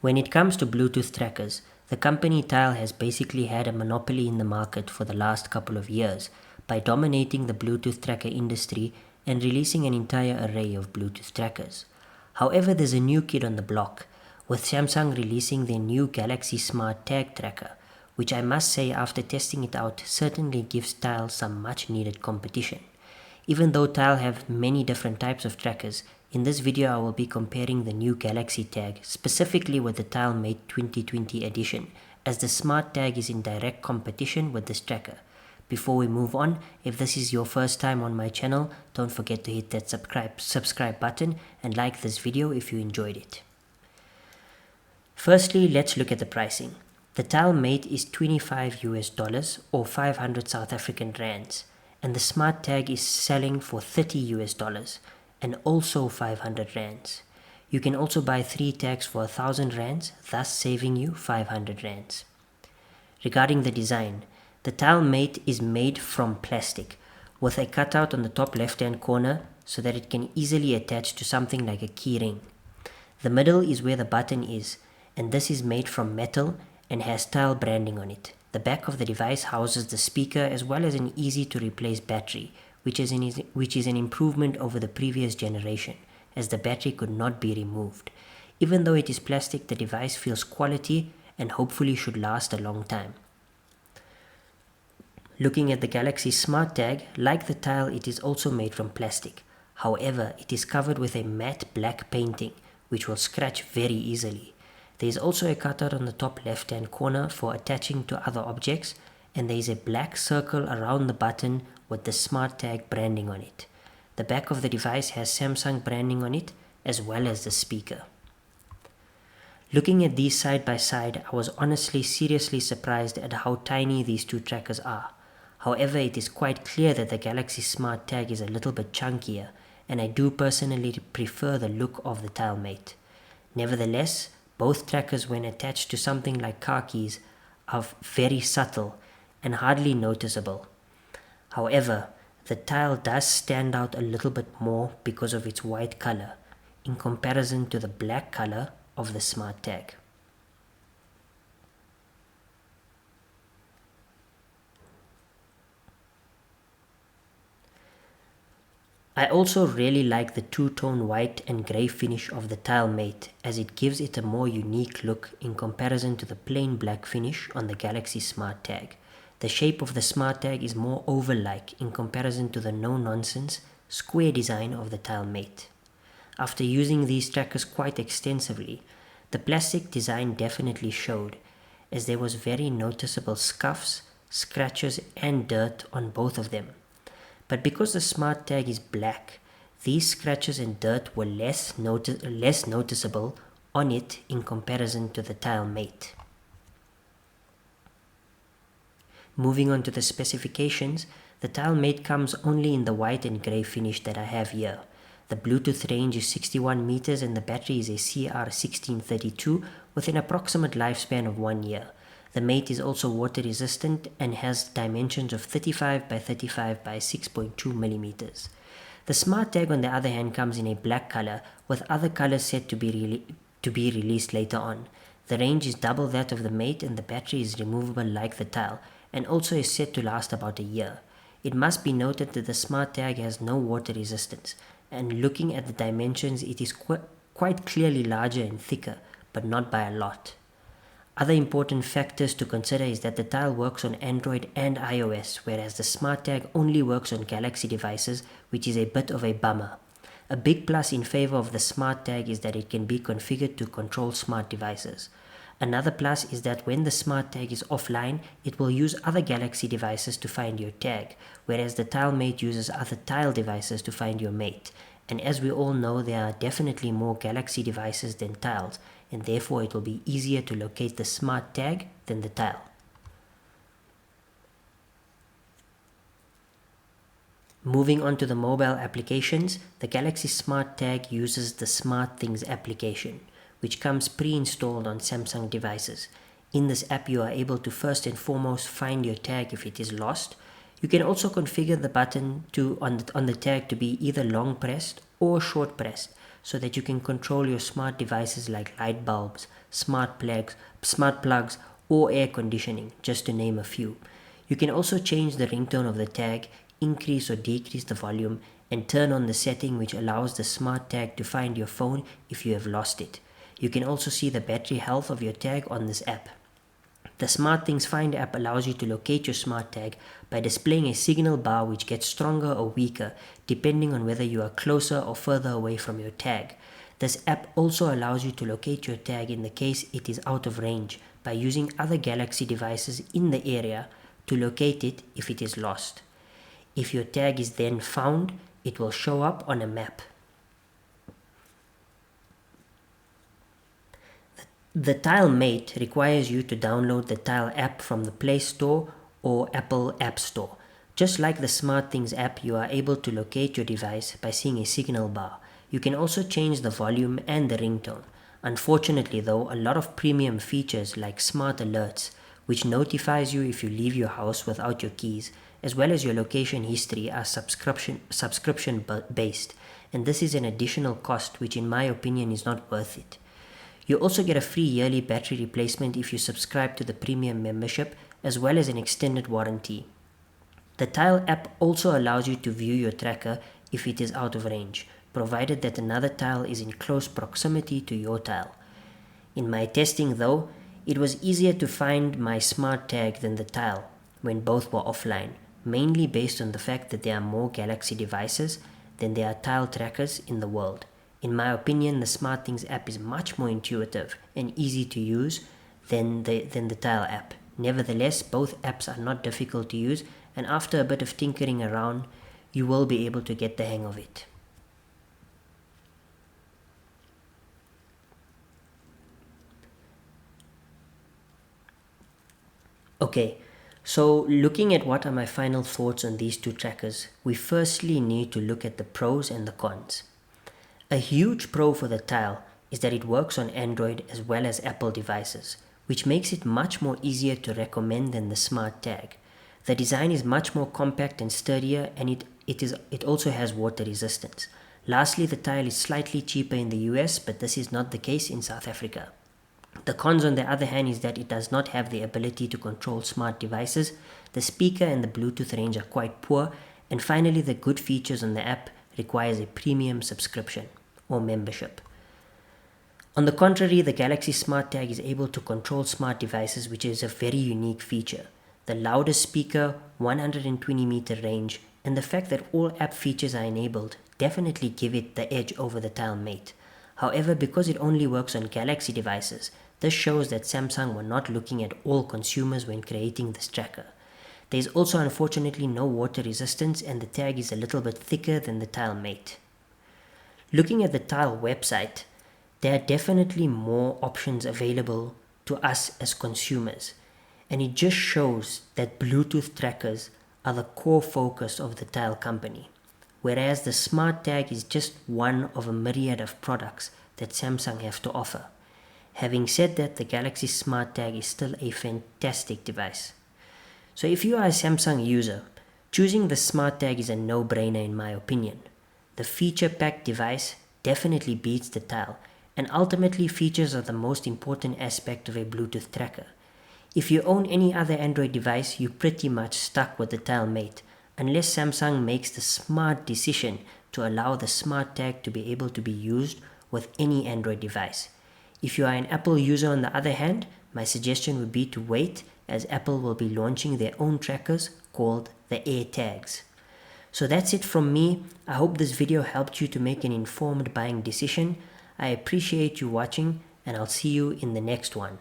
When it comes to Bluetooth trackers, the company Tile has basically had a monopoly in the market for the last couple of years by dominating the Bluetooth tracker industry and releasing an entire array of Bluetooth trackers. However, there's a new kid on the block, with Samsung releasing their new Galaxy SmartTag tracker, which I must say after testing it out certainly gives Tile some much needed competition. Even though Tile have many different types of trackers, in this video I will be comparing the new Galaxy Tag specifically with the Tile Mate 2020 edition, as the SmartTag is in direct competition with this tracker. Before we move on, if this is your first time on my channel, don't forget to hit that subscribe button and like this video if you enjoyed it. Firstly, let's look at the pricing. The Tile Mate is $25 or 500 South African rands, and the SmartTag is selling for $30 and also 500 rands. You can also buy 3 tags for 1000 rands, thus saving you 500 rands. Regarding the design, the Tile Mate is made from plastic with a cutout on the top left hand corner so that it can easily attach to something like a key ring. The middle is where the button is, and this is made from metal and has Tile branding on it. The back of the device houses the speaker as well as an easy to replace battery, which is an improvement over the previous generation, as the battery could not be removed. Even though it is plastic, the device feels quality and hopefully should last a long time. Looking at the Galaxy SmartTag, like the Tile, it is also made from plastic. However, it is covered with a matte black painting, which will scratch very easily. There is also a cutout on the top left hand corner for attaching to other objects, and there is a black circle around the button with the SmartTag branding on it. The back of the device has Samsung branding on it as well as the speaker. Looking at these side by side, I was honestly seriously surprised at how tiny these two trackers are. However, it is quite clear that the Galaxy SmartTag is a little bit chunkier, and I do personally prefer the look of the Tile Mate. Nevertheless, both trackers, when attached to something like car keys, are very subtle and hardly noticeable. However, the Tile does stand out a little bit more because of its white color in comparison to the black color of the SmartTag. I also really like the two-tone white and grey finish of the Tile Mate, as it gives it a more unique look in comparison to the plain black finish on the Galaxy SmartTag. The shape of the SmartTag is more oval-like in comparison to the no-nonsense, square design of the Tile Mate. After using these trackers quite extensively, the plastic design definitely showed, as there was very noticeable scuffs, scratches and dirt on both of them. But because the SmartTag is black, these scratches and dirt were less noticeable on it in comparison to the Tile Mate. Moving on to the specifications, the Tile Mate comes only in the white and grey finish that I have here. The Bluetooth range is 61 meters and the battery is a CR1632 with an approximate lifespan of 1 year. The Mate is also water resistant and has dimensions of 35 by 35 by 6.2 millimeters. The SmartTag, on the other hand, comes in a black color with other colors set to be released later on. The range is double that of the Mate and the battery is removable like the Tile, and also is set to last about a year. It must be noted that the SmartTag has no water resistance, and looking at the dimensions, it is quite clearly larger and thicker, but not by a lot. Other important factors to consider is that the Tile works on Android and iOS, whereas the SmartTag only works on Galaxy devices, which is a bit of a bummer. A big plus in favor of the SmartTag is that it can be configured to control smart devices. Another plus is that when the SmartTag is offline, it will use other Galaxy devices to find your tag, whereas the Tile Mate uses other Tile devices to find your Mate. And as we all know, there are definitely more Galaxy devices than Tiles, and therefore it will be easier to locate the SmartTag than the Tile. Moving on to the mobile applications, the Galaxy SmartTag uses the SmartThings application, which comes pre-installed on Samsung devices. In this app, you are able to first and foremost find your tag if it is lost. You can also configure the button on the tag to be either long pressed or short pressed, so that you can control your smart devices like light bulbs, smart plugs, or air conditioning, just to name a few. You can also change the ringtone of the tag, increase or decrease the volume, and turn on the setting which allows the smart tag to find your phone if you have lost it. You can also see the battery health of your tag on this app. The SmartThings Find app allows you to locate your smart tag by displaying a signal bar which gets stronger or weaker depending on whether you are closer or further away from your tag. This app also allows you to locate your tag in the case it is out of range by using other Galaxy devices in the area to locate it if it is lost. If your tag is then found, it will show up on a map. The Tile Mate requires you to download the Tile app from the Play Store or Apple App Store. Just like the SmartThings app, you are able to locate your device by seeing a signal bar. You can also change the volume and the ringtone. Unfortunately though, a lot of premium features like Smart Alerts, which notifies you if you leave your house without your keys, as well as your location history, are subscription based, and this is an additional cost which in my opinion is not worth it. You also get a free yearly battery replacement if you subscribe to the premium membership, as well as an extended warranty. The Tile app also allows you to view your tracker if it is out of range, provided that another tile is in close proximity to your tile. In my testing though, it was easier to find my smart tag than the tile when both were offline, mainly based on the fact that there are more Galaxy devices than there are tile trackers in the world. In my opinion, the SmartThings app is much more intuitive and easy to use than the Tile app. Nevertheless, both apps are not difficult to use, and after a bit of tinkering around, you will be able to get the hang of it. Okay, so looking at what are my final thoughts on these two trackers, we firstly need to look at the pros and the cons. A huge pro for the Tile is that it works on Android as well as Apple devices, which makes it much more easier to recommend than the Smart Tag. The design is much more compact and sturdier, and it also has water resistance. Lastly, the Tile is slightly cheaper in the US, but this is not the case in South Africa. The cons on the other hand is that it does not have the ability to control smart devices, the speaker and the Bluetooth range are quite poor, and finally the good features on the app requires a premium subscription or membership. On the contrary, the Galaxy SmartTag is able to control smart devices, which is a very unique feature. The loudest speaker, 120-meter range, and the fact that all app features are enabled definitely give it the edge over the Tile Mate. However, because it only works on Galaxy devices, this shows that Samsung were not looking at all consumers when creating this tracker. There is also unfortunately no water resistance, and the tag is a little bit thicker than the Tile Mate. Looking at the Tile website, there are definitely more options available to us as consumers, and it just shows that Bluetooth trackers are the core focus of the Tile company, whereas the Smart Tag is just one of a myriad of products that Samsung have to offer. Having said that, the Galaxy Smart Tag is still a fantastic device. So if you are a Samsung user, choosing the Smart Tag is a no-brainer in my opinion. The feature-packed device definitely beats the Tile, and ultimately features are the most important aspect of a Bluetooth tracker. If you own any other Android device, you're pretty much stuck with the Tile Mate, unless Samsung makes the smart decision to allow the Smart Tag to be able to be used with any Android device. If you are an Apple user on the other hand, my suggestion would be to wait, as Apple will be launching their own trackers called the AirTags. So that's it from me. I hope this video helped you to make an informed buying decision. I appreciate you watching, and I'll see you in the next one.